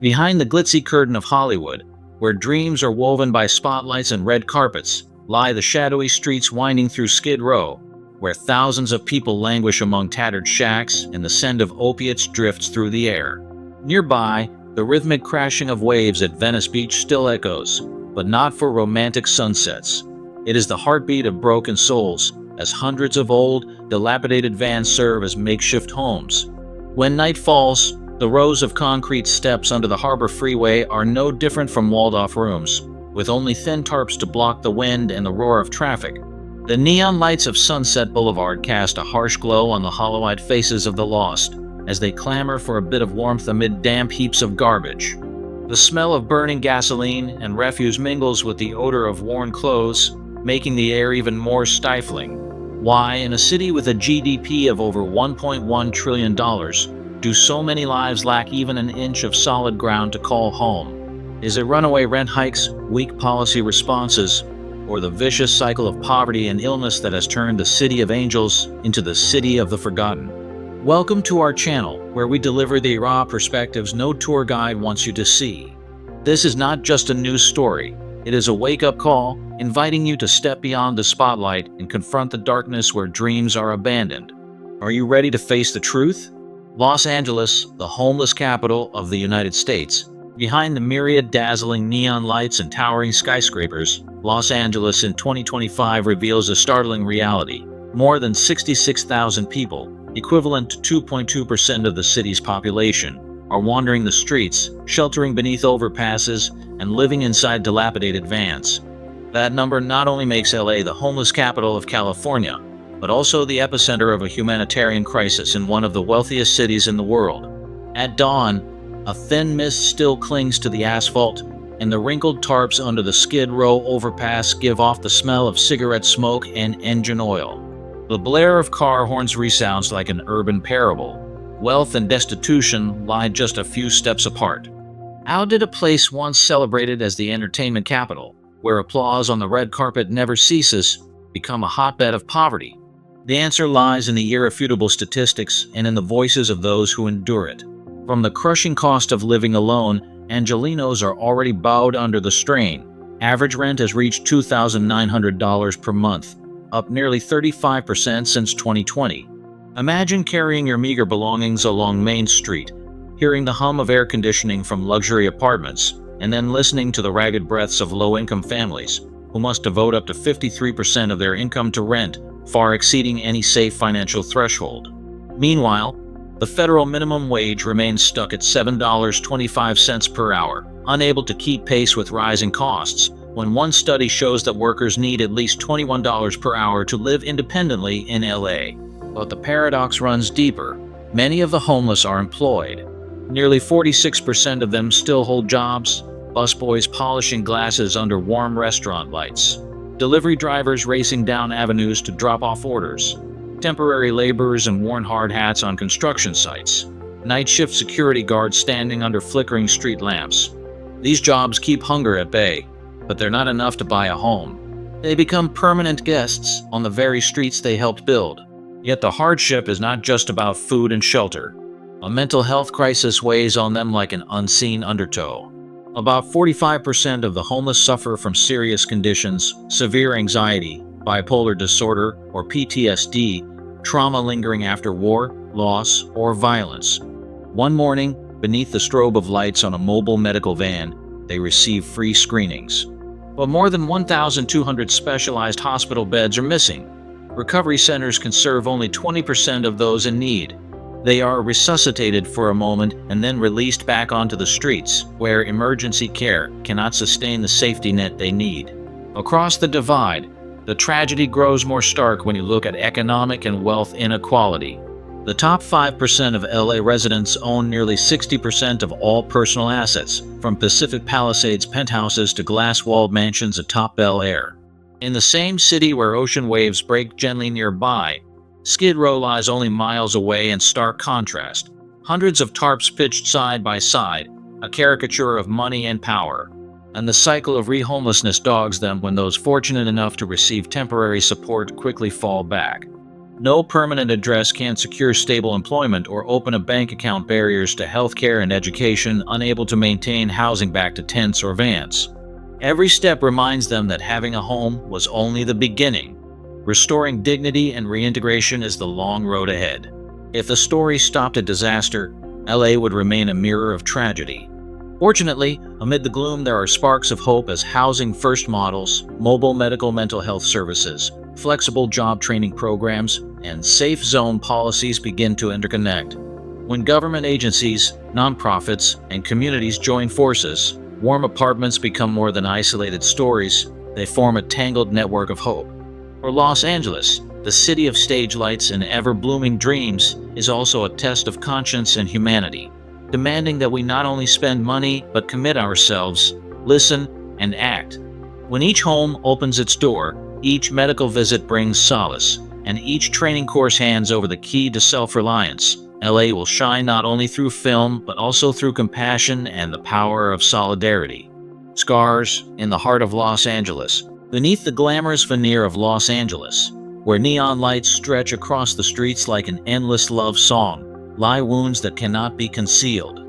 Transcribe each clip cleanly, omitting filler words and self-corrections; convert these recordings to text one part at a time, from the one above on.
Behind the glitzy curtain of Hollywood, where dreams are woven by spotlights and red carpets, lie the shadowy streets winding through Skid Row, where thousands of people languish among tattered shacks and the scent of opiates drifts through the air. Nearby, the rhythmic crashing of waves at Venice Beach still echoes, but not for romantic sunsets. It is the heartbeat of broken souls, as hundreds of old, dilapidated vans serve as makeshift homes. When night falls, the rows of concrete steps under the Harbor Freeway are no different from walled-off rooms, with only thin tarps to block the wind and the roar of traffic. The neon lights of Sunset Boulevard cast a harsh glow on the hollow-eyed faces of the lost, as they clamor for a bit of warmth amid damp heaps of garbage. The smell of burning gasoline and refuse mingles with the odor of worn clothes, making the air even more stifling. Why, in a city with a GDP of over $1.1 trillion, do so many lives lack even an inch of solid ground to call home? Is it runaway rent hikes, weak policy responses, or the vicious cycle of poverty and illness that has turned the City of Angels into the City of the Forgotten? Welcome to our channel, where we deliver the raw perspectives no tour guide wants you to see. This is not just a news story. It is a wake-up call, inviting you to step beyond the spotlight and confront the darkness where dreams are abandoned. Are you ready to face the truth? Los Angeles, the homeless capital of the United States. Behind the myriad dazzling neon lights and towering skyscrapers, Los Angeles in 2025 reveals a startling reality. More than 66,000 people, equivalent to 2.2% of the city's population, are wandering the streets, sheltering beneath overpasses, and living inside dilapidated vans. That number not only makes LA the homeless capital of California, but also the epicenter of a humanitarian crisis in one of the wealthiest cities in the world. At dawn, a thin mist still clings to the asphalt, and the wrinkled tarps under the Skid Row overpass give off the smell of cigarette smoke and engine oil. The blare of car horns resounds like an urban parable. Wealth and destitution lie just a few steps apart. How did a place once celebrated as the entertainment capital, where applause on the red carpet never ceases, become a hotbed of poverty? The answer lies in the irrefutable statistics and in the voices of those who endure it. From the crushing cost of living alone, Angelinos are already bowed under the strain. Average rent has reached $2,900 per month, up nearly 35% since 2020. Imagine carrying your meager belongings along Main Street, hearing the hum of air conditioning from luxury apartments, and then listening to the ragged breaths of low-income families, who must devote up to 53% of their income to rent, far exceeding any safe financial threshold. Meanwhile, the federal minimum wage remains stuck at $7.25 per hour, unable to keep pace with rising costs, when one study shows that workers need at least $21 per hour to live independently in LA. But the paradox runs deeper. Many of the homeless are employed. Nearly 46% of them still hold jobs, busboys polishing glasses under warm restaurant lights, delivery drivers racing down avenues to drop off orders, temporary laborers in worn hard hats on construction sites, night shift security guards standing under flickering street lamps. These jobs keep hunger at bay, but they're not enough to buy a home. They become permanent guests on the very streets they helped build. Yet the hardship is not just about food and shelter. A mental health crisis weighs on them like an unseen undertow. About 45% of the homeless suffer from serious conditions, severe anxiety, bipolar disorder, or PTSD, trauma lingering after war, loss, or violence. One morning, beneath the strobe of lights on a mobile medical van, they receive free screenings. But more than 1,200 specialized hospital beds are missing. Recovery centers can serve only 20% of those in need. They are resuscitated for a moment and then released back onto the streets, where emergency care cannot sustain the safety net they need. Across the divide, the tragedy grows more stark when you look at economic and wealth inequality. The top 5% of LA residents own nearly 60% of all personal assets, from Pacific Palisades penthouses to glass-walled mansions atop Bel Air. In the same city where ocean waves break gently nearby, Skid Row lies only miles away in stark contrast. Hundreds of tarps pitched side by side, a caricature of money and power. And the cycle of rehomelessness dogs them when those fortunate enough to receive temporary support quickly fall back. No permanent address can secure stable employment or open a bank account. Barriers to healthcare and education, unable to maintain housing back to tents or vans. Every step reminds them that having a home was only the beginning. Restoring dignity and reintegration is the long road ahead. If the story stopped at disaster, LA would remain a mirror of tragedy. Fortunately, amid the gloom there are sparks of hope as housing first models, mobile medical mental health services, flexible job training programs, and safe zone policies begin to interconnect. When government agencies, nonprofits, and communities join forces, warm apartments become more than isolated stories, they form a tangled network of hope. For Los Angeles, the city of stage lights and ever-blooming dreams, is also a test of conscience and humanity, demanding that we not only spend money but commit ourselves, listen, and act. When each home opens its door, each medical visit brings solace, and each training course hands over the key to self-reliance, LA will shine not only through film but also through compassion and the power of solidarity. Scars in the heart of Los Angeles. Beneath the glamorous veneer of Los Angeles, where neon lights stretch across the streets like an endless love song, lie wounds that cannot be concealed.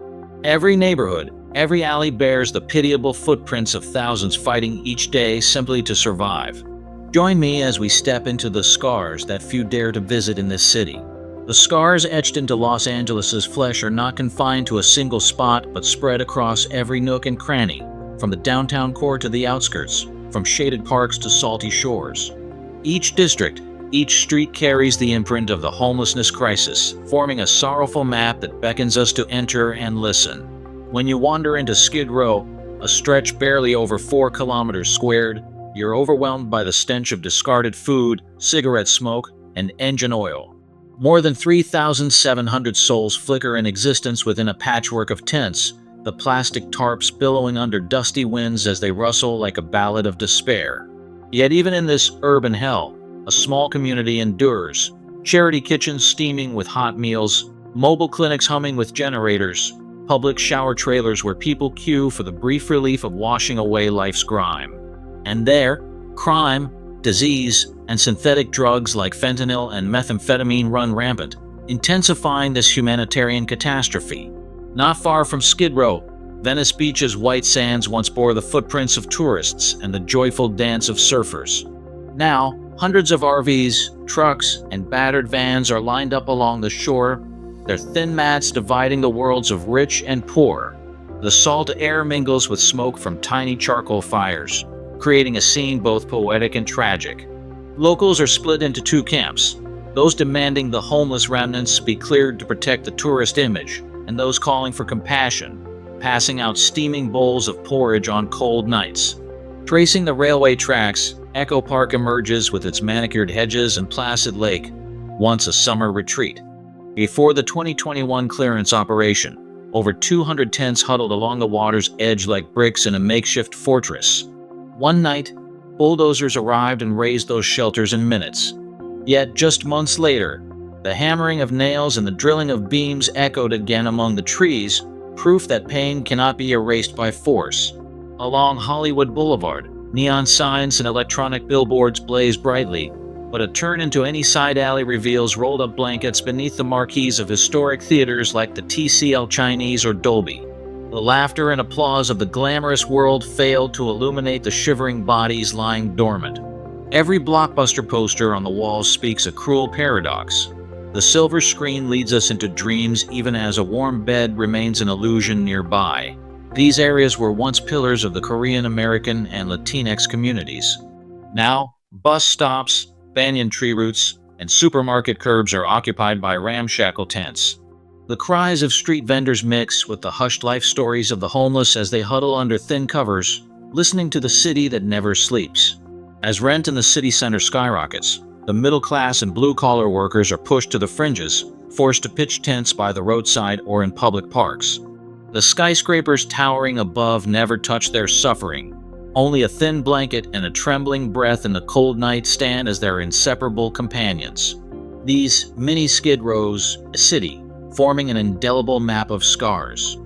Every neighborhood, every alley bears the pitiable footprints of thousands fighting each day simply to survive. Join me as we step into the scars that few dare to visit in this city. The scars etched into Los Angeles's flesh are not confined to a single spot but spread across every nook and cranny, from the downtown core to the outskirts, from shaded parks to salty shores. Each district, each street carries the imprint of the homelessness crisis, forming a sorrowful map that beckons us to enter and listen. When you wander into Skid Row, a stretch barely over 4 kilometers squared, you're overwhelmed by the stench of discarded food, cigarette smoke, and engine oil. More than 3,700 souls flicker in existence within a patchwork of tents, the plastic tarps billowing under dusty winds as they rustle like a ballad of despair. Yet even in this urban hell, a small community endures. Charity kitchens steaming with hot meals, mobile clinics humming with generators, public shower trailers where people queue for the brief relief of washing away life's grime. And there, crime, disease, and synthetic drugs like fentanyl and methamphetamine run rampant, intensifying this humanitarian catastrophe. Not far from Skid Row, Venice Beach's white sands once bore the footprints of tourists and the joyful dance of surfers. Now, hundreds of RVs, trucks, and battered vans are lined up along the shore, their thin mats dividing the worlds of rich and poor. The salt air mingles with smoke from tiny charcoal fires, creating a scene both poetic and tragic. Locals are split into 2 camps, those demanding the homeless remnants be cleared to protect the tourist image, and those calling for compassion, passing out steaming bowls of porridge on cold nights. Tracing the railway tracks, Echo Park emerges with its manicured hedges and placid lake, once a summer retreat. Before the 2021 clearance operation, over 200 tents huddled along the water's edge like bricks in a makeshift fortress. One night, bulldozers arrived and razed those shelters in minutes. Yet just months later, the hammering of nails and the drilling of beams echoed again among the trees, proof that pain cannot be erased by force. Along Hollywood Boulevard, neon signs and electronic billboards blaze brightly, but a turn into any side alley reveals rolled-up blankets beneath the marquees of historic theaters like the TCL Chinese or Dolby. The laughter and applause of the glamorous world failed to illuminate the shivering bodies lying dormant. Every blockbuster poster on the walls speaks a cruel paradox. The silver screen leads us into dreams even as a warm bed remains an illusion nearby. These areas were once pillars of the Korean American and Latinx communities. Now, bus stops, banyan tree roots, and supermarket curbs are occupied by ramshackle tents. The cries of street vendors mix with the hushed life stories of the homeless as they huddle under thin covers, listening to the city that never sleeps. As rent in the city center skyrockets, the middle class and blue-collar workers are pushed to the fringes, forced to pitch tents by the roadside or in public parks. The skyscrapers towering above never touch their suffering. Only a thin blanket and a trembling breath in the cold night stand as their inseparable companions. These mini Skid Rows, a city, forming an indelible map of scars.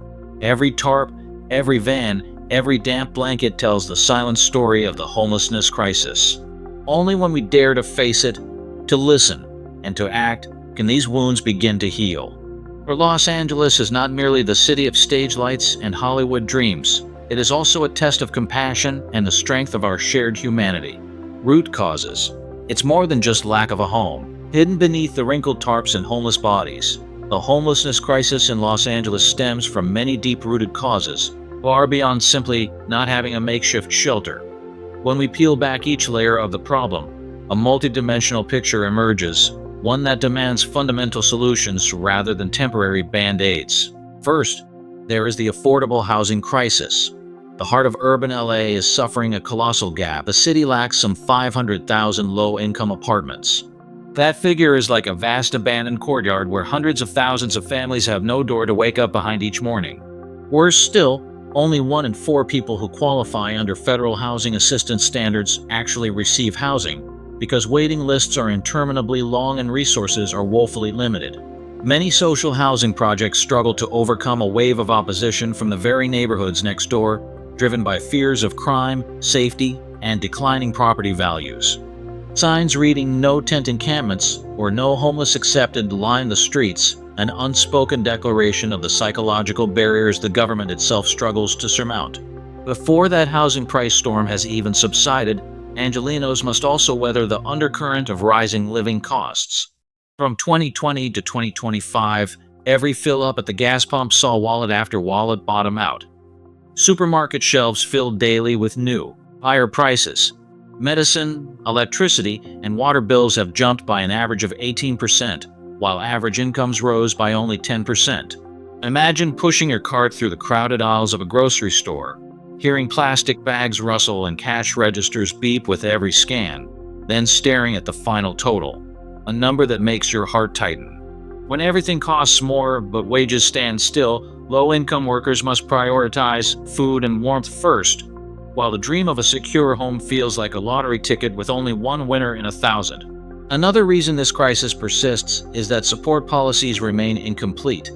Every tarp, every van, every damp blanket tells the silent story of the homelessness crisis. Only when we dare to face it, to listen, and to act, can these wounds begin to heal. For Los Angeles is not merely the city of stage lights and Hollywood dreams. It is also a test of compassion and the strength of our shared humanity. Root causes. It's more than just lack of a home. Hidden beneath the wrinkled tarps and homeless bodies, the homelessness crisis in Los Angeles stems from many deep-rooted causes, far beyond simply not having a makeshift shelter. When we peel back each layer of the problem, a multidimensional picture emerges, one that demands fundamental solutions rather than temporary band-aids. First, there is the affordable housing crisis. The heart of urban LA is suffering a colossal gap. The city lacks some 500,000 low-income apartments. That figure is like a vast abandoned courtyard where hundreds of thousands of families have no door to wake up behind each morning. Worse still, only 1 in 4 people who qualify under federal housing assistance standards actually receive housing, because waiting lists are interminably long and resources are woefully limited. Many social housing projects struggle to overcome a wave of opposition from the very neighborhoods next door, driven by fears of crime, safety, and declining property values. Signs reading "No tent encampments" or "No homeless accepted" line the streets, an unspoken declaration of the psychological barriers the government itself struggles to surmount. Before that housing price storm has even subsided, Angelenos must also weather the undercurrent of rising living costs. From 2020 to 2025, every fill-up at the gas pump saw wallet after wallet bottom out. Supermarket shelves filled daily with new, higher prices. Medicine, electricity, and water bills have jumped by an average of 18%, while average incomes rose by only 10%. Imagine pushing your cart through the crowded aisles of a grocery store, hearing plastic bags rustle and cash registers beep with every scan, then staring at the final total, a number that makes your heart tighten. When everything costs more but wages stand still, low-income workers must prioritize food and warmth first, while the dream of a secure home feels like a lottery ticket with only one winner in 1,000. Another reason this crisis persists is that support policies remain incomplete.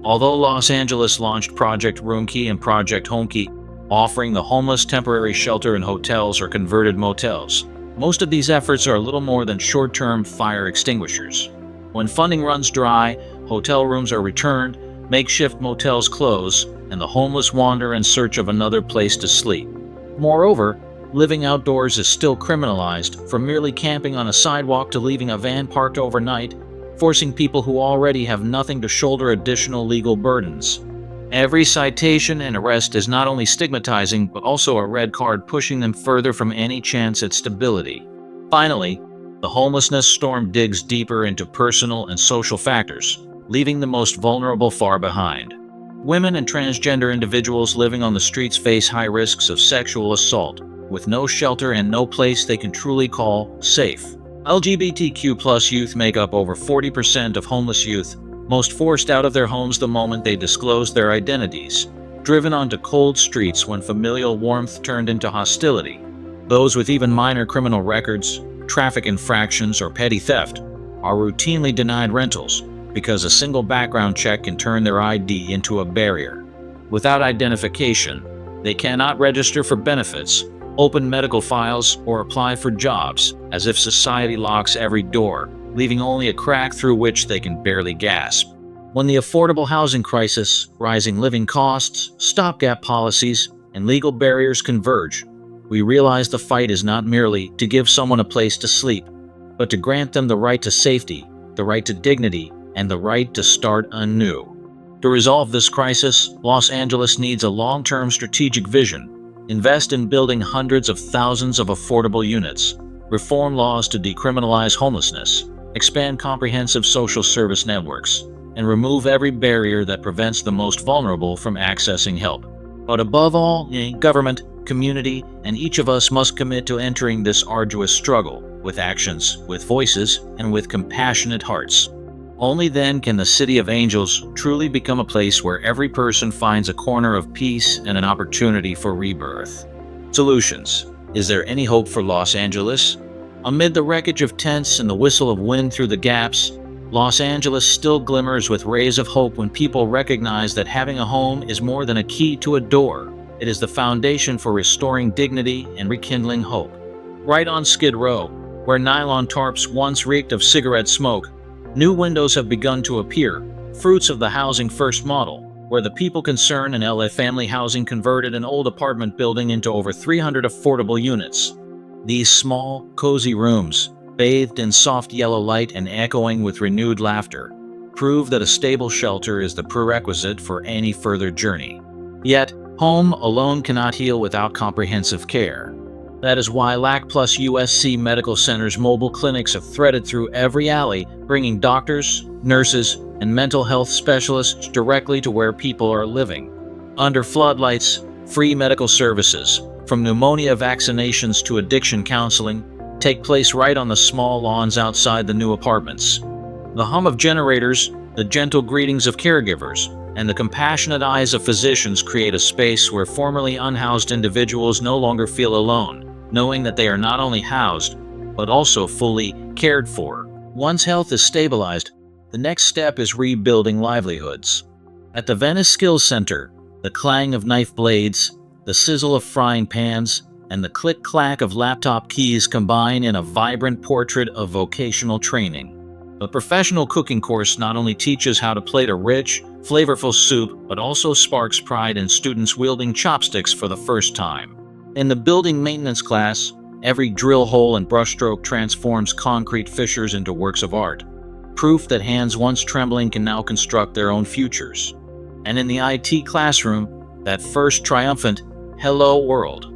Although Los Angeles launched Project Roomkey and Project Homekey, offering the homeless temporary shelter in hotels or converted motels, most of these efforts are little more than short-term fire extinguishers. When funding runs dry, hotel rooms are returned, makeshift motels close, and the homeless wander in search of another place to sleep. Moreover, living outdoors is still criminalized, from merely camping on a sidewalk to leaving a van parked overnight, forcing people who already have nothing to shoulder additional legal burdens. Every citation and arrest is not only stigmatizing but also a red card pushing them further from any chance at stability. Finally, the homelessness storm digs deeper into personal and social factors, leaving the most vulnerable far behind. Women and transgender individuals living on the streets face high risks of sexual assault, with no shelter and no place they can truly call safe. LGBTQ+ youth make up over 40% of homeless youth, most forced out of their homes the moment they disclose their identities, driven onto cold streets when familial warmth turned into hostility. Those with even minor criminal records, traffic infractions, or petty theft are routinely denied rentals because a single background check can turn their ID into a barrier. Without identification, they cannot register for benefits, open medical files, or apply for jobs, as if society locks every door, leaving only a crack through which they can barely gasp. When the affordable housing crisis, rising living costs, stopgap policies, and legal barriers converge, we realize the fight is not merely to give someone a place to sleep, but to grant them the right to safety, the right to dignity, and the right to start anew. To resolve this crisis, Los Angeles needs a long-term strategic vision. Invest in building hundreds of thousands of affordable units, reform laws to decriminalize homelessness, expand comprehensive social service networks, and remove every barrier that prevents the most vulnerable from accessing help. But above all, government, community, and each of us must commit to entering this arduous struggle with actions, with voices, and with compassionate hearts. Only then can the City of Angels truly become a place where every person finds a corner of peace and an opportunity for rebirth. Solutions. Is there any hope for Los Angeles? Amid the wreckage of tents and the whistle of wind through the gaps, Los Angeles still glimmers with rays of hope when people recognize that having a home is more than a key to a door. It is the foundation for restoring dignity and rekindling hope. Right on Skid Row, Where nylon tarps once reeked of cigarette smoke, new windows have begun to appear, fruits of the Housing First model, where the people concerned in LA Family Housing converted an old apartment building into over 300 affordable units. These small, cozy rooms, bathed in soft yellow light and echoing with renewed laughter, prove that a stable shelter is the prerequisite for any further journey. Yet, home alone cannot heal without comprehensive care. That is why LAC plus USC Medical Center's mobile clinics have threaded through every alley, bringing doctors, nurses, and mental health specialists directly to where people are living. Under floodlights, free medical services, from pneumonia vaccinations to addiction counseling, take place right on the small lawns outside the new apartments. The hum of generators, the gentle greetings of caregivers, and the compassionate eyes of physicians create a space where formerly unhoused individuals no longer feel alone, knowing that they are not only housed, but also fully cared for. Once health is stabilized, the next step is rebuilding livelihoods. At the Venice Skills Center, the clang of knife blades, the sizzle of frying pans, and the click-clack of laptop keys combine in a vibrant portrait of vocational training. The professional cooking course not only teaches how to plate a rich, flavorful soup, but also sparks pride in students wielding chopsticks for the first time. In the building maintenance class, every drill hole and brushstroke transforms concrete fissures into works of art, proof that hands once trembling can now construct their own futures. And in the IT classroom, that first triumphant "Hello World"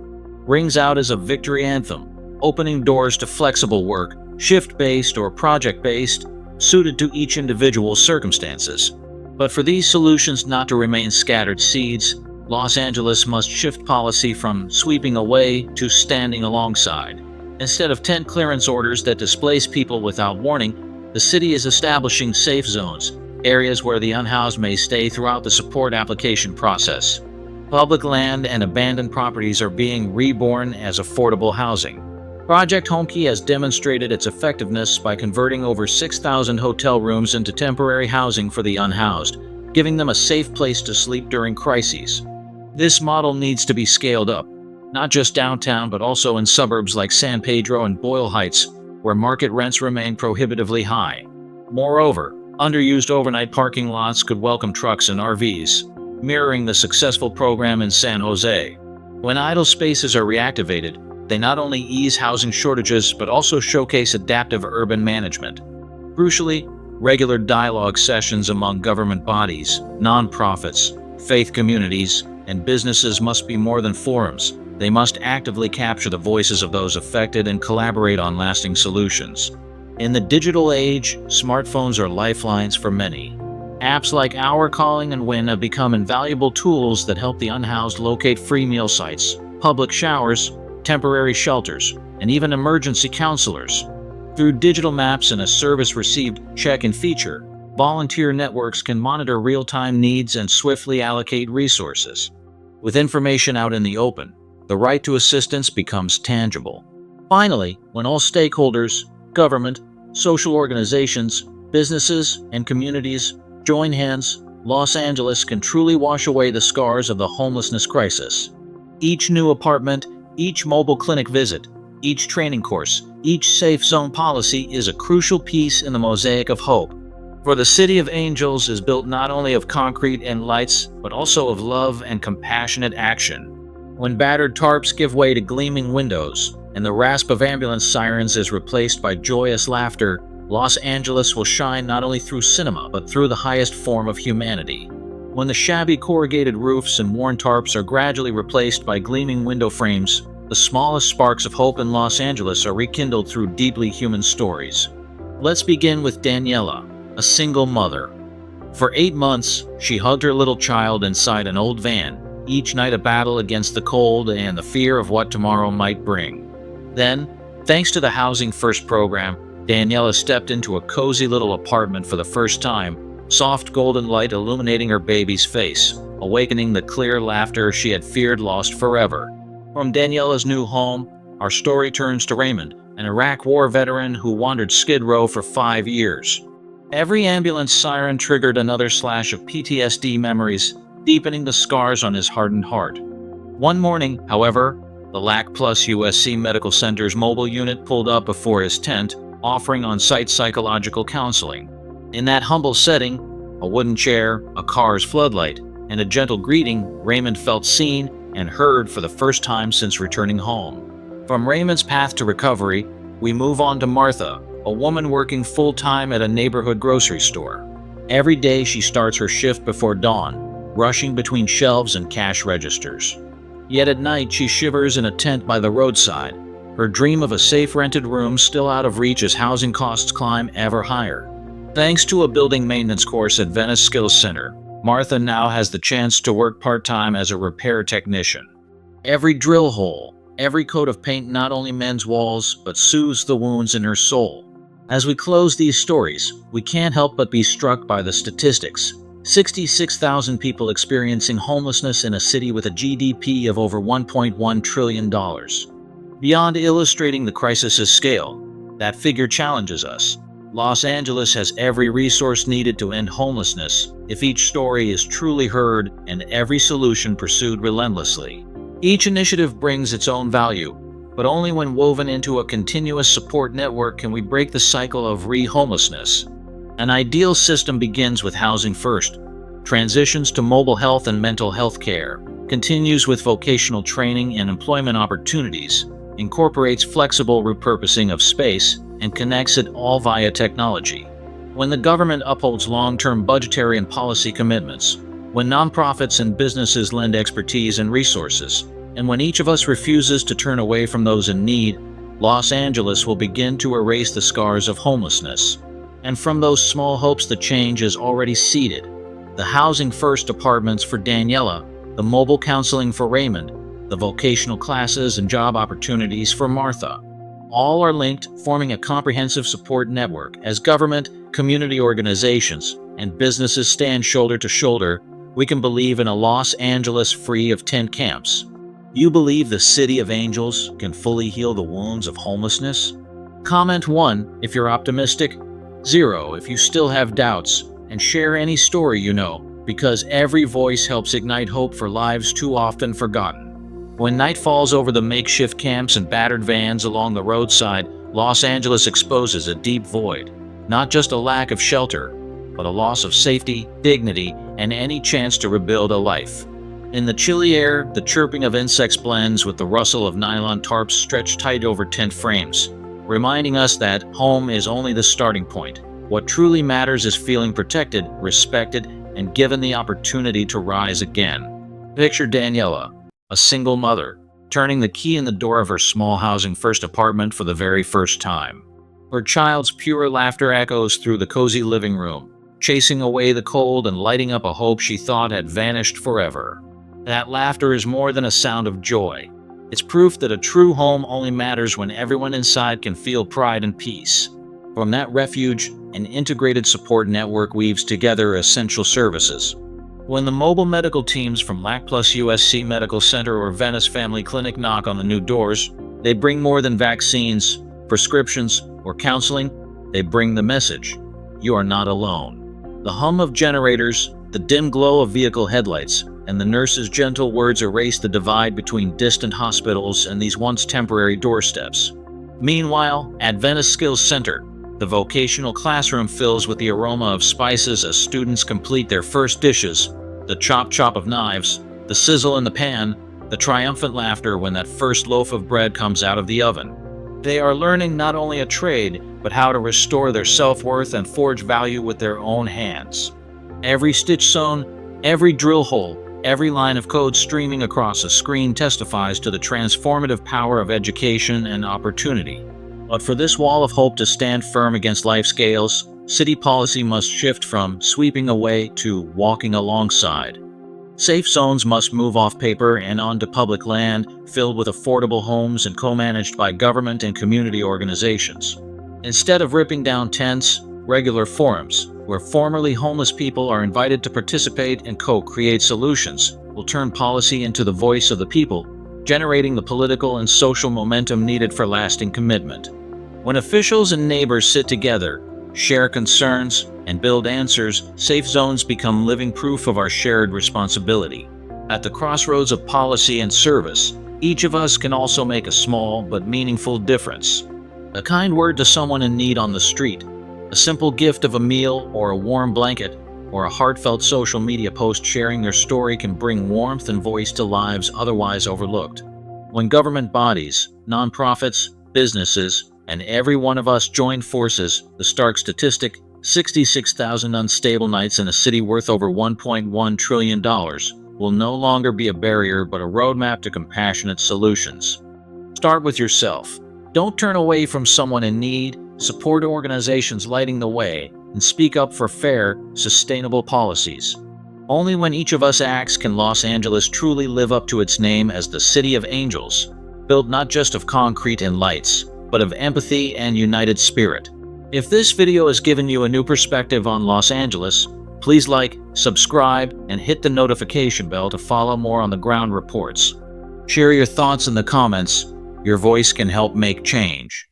rings out as a victory anthem, opening doors to flexible work, shift-based or project-based, suited to each individual's circumstances. But for these solutions not to remain scattered seeds, Los Angeles must shift policy from sweeping away to standing alongside. Instead of tent clearance orders that displace people without warning, the city is establishing safe zones, areas where the unhoused may stay throughout the support application process. Public land and abandoned properties are being reborn as affordable housing. Project Homekey has demonstrated its effectiveness by converting over 6,000 hotel rooms into temporary housing for the unhoused, giving them a safe place to sleep during crises. This model needs to be scaled up, not just downtown but also in suburbs like San Pedro and Boyle Heights, where market rents remain prohibitively high. Moreover, underused overnight parking lots could welcome trucks and RVs, mirroring the successful program in San Jose. When idle spaces are reactivated, they not only ease housing shortages but also showcase adaptive urban management. Crucially, regular dialogue sessions among government bodies, nonprofits, faith communities, and businesses must be more than forums. They must actively capture the voices of those affected and collaborate on lasting solutions. In the digital age, smartphones are lifelines for many. Apps like Our Calling and Win have become invaluable tools that help the unhoused locate free meal sites, public showers, temporary shelters, and even emergency counselors. Through digital maps and a service received check-in feature, volunteer networks can monitor real-time needs and swiftly allocate resources. With information out in the open, the right to assistance becomes tangible. Finally, when all stakeholders, government, social organizations, businesses, and communities join hands, Los Angeles can truly wash away the scars of the homelessness crisis. Each new apartment, each mobile clinic visit, each training course, each safe zone policy is a crucial piece in the mosaic of hope. For the City of Angels is built not only of concrete and lights, but also of love and compassionate action. When battered tarps give way to gleaming windows, and the rasp of ambulance sirens is replaced by joyous laughter, Los Angeles will shine not only through cinema, but through the highest form of humanity. When the shabby corrugated roofs and worn tarps are gradually replaced by gleaming window frames, the smallest sparks of hope in Los Angeles are rekindled through deeply human stories. Let's begin with Daniela, a single mother. For 8 months, she hugged her little child inside an old van, each night a battle against the cold and the fear of what tomorrow might bring. Then, thanks to the Housing First program, Daniela stepped into a cozy little apartment for the first time, soft golden light illuminating her baby's face, awakening the clear laughter she had feared lost forever. From Daniela's new home, our story turns to Raymond, an Iraq War veteran who wandered Skid Row for 5 years. Every ambulance siren triggered another slash of PTSD memories, deepening the scars on his hardened heart. One morning, however, The LAC Plus USC Medical Center's mobile unit pulled up before his tent, offering on-site psychological counseling. In that humble setting, a wooden chair, a car's floodlight, and a gentle greeting, Raymond felt seen and heard for the first time since returning home. From Raymond's path to recovery, we move on to Martha, a woman working full-time at a neighborhood grocery store. Every day she starts her shift before dawn, rushing between shelves and cash registers. Yet at night she shivers in a tent by the roadside, her dream of a safe rented room still out of reach as housing costs climb ever higher. Thanks to a building maintenance course at Venice Skills Center, Martha now has the chance to work part-time as a repair technician. Every drill hole, every coat of paint not only mends walls, but soothes the wounds in her soul. As we close these stories, we can't help but be struck by the statistics. 66,000 people experiencing homelessness in a city with a GDP of over $1.1 trillion. Beyond illustrating the crisis's scale, that figure challenges us. Los Angeles has every resource needed to end homelessness if each story is truly heard and every solution pursued relentlessly. Each initiative brings its own value, but only when woven into a continuous support network can we break the cycle of re-homelessness. An ideal system begins with housing first, transitions to mobile health and mental health care, continues with vocational training and employment opportunities, incorporates flexible repurposing of space, and connects it all via technology. When the government upholds long-term budgetary and policy commitments, when nonprofits and businesses lend expertise and resources, and when each of us refuses to turn away from those in need, Los Angeles will begin to erase the scars of homelessness. And from those small hopes, the change is already seeded. The Housing First apartments for Daniela, the mobile counseling for Raymond, the vocational classes and job opportunities for Martha. All are linked, forming a comprehensive support network. As government, community organizations, and businesses stand shoulder to shoulder, we can believe in a Los Angeles free of tent camps. You believe the City of Angels can fully heal the wounds of homelessness? Comment 1 if you're optimistic, 0 if you still have doubts, and share any story you know, because every voice helps ignite hope for lives too often forgotten. When night falls over the makeshift camps and battered vans along the roadside, Los Angeles exposes a deep void. Not just a lack of shelter, but a loss of safety, dignity, and any chance to rebuild a life. In the chilly air, the chirping of insects blends with the rustle of nylon tarps stretched tight over tent frames, reminding us that home is only the starting point. What truly matters is feeling protected, respected, and given the opportunity to rise again. Picture Daniela, a single mother, turning the key in the door of her small Housing First apartment for the very first time. Her child's pure laughter echoes through the cozy living room, chasing away the cold and lighting up a hope she thought had vanished forever. That laughter is more than a sound of joy. It's proof that a true home only matters when everyone inside can feel pride and peace. From that refuge, an integrated support network weaves together essential services. When the mobile medical teams from LAC Plus USC Medical Center or Venice Family Clinic knock on the new doors, they bring more than vaccines, prescriptions, or counseling. They bring the message: you are not alone. The hum of generators, the dim glow of vehicle headlights, and the nurse's gentle words erase the divide between distant hospitals and these once temporary doorsteps. Meanwhile, at Venice Skills Center, the vocational classroom fills with the aroma of spices as students complete their first dishes, the chop-chop of knives, the sizzle in the pan, the triumphant laughter when that first loaf of bread comes out of the oven. They are learning not only a trade, but how to restore their self-worth and forge value with their own hands. Every stitch sewn, every drill hole, every line of code streaming across a screen testifies to the transformative power of education and opportunity. But for this wall of hope to stand firm against life's gales, city policy must shift from sweeping away to walking alongside. Safe zones must move off paper and onto public land filled with affordable homes and co-managed by government and community organizations. Instead of ripping down tents, regular forums, where formerly homeless people are invited to participate and co-create solutions, will turn policy into the voice of the people, generating the political and social momentum needed for lasting commitment. When officials and neighbors sit together, share concerns, and build answers, safe zones become living proof of our shared responsibility. At the crossroads of policy and service, Each of us can also make a small but meaningful difference. A kind word to someone in need on the street, a simple gift of a meal or a warm blanket, or a heartfelt social media post sharing their story can bring warmth and voice to lives otherwise overlooked. When government bodies, nonprofits, businesses, and every one of us join forces, the stark statistic, 66,000 unstable nights in a city worth over $1.1 trillion, will no longer be a barrier but a roadmap to compassionate solutions. Start with yourself. Don't turn away from someone in need, support organizations lighting the way, and speak up for fair, sustainable policies. Only when each of us acts can Los Angeles truly live up to its name as the City of Angels, built not just of concrete and lights, but of empathy and united spirit. If this video has given you a new perspective on Los Angeles, please like, subscribe, and hit the notification bell to follow more on the ground reports. Share your thoughts in the comments. Your voice can help make change.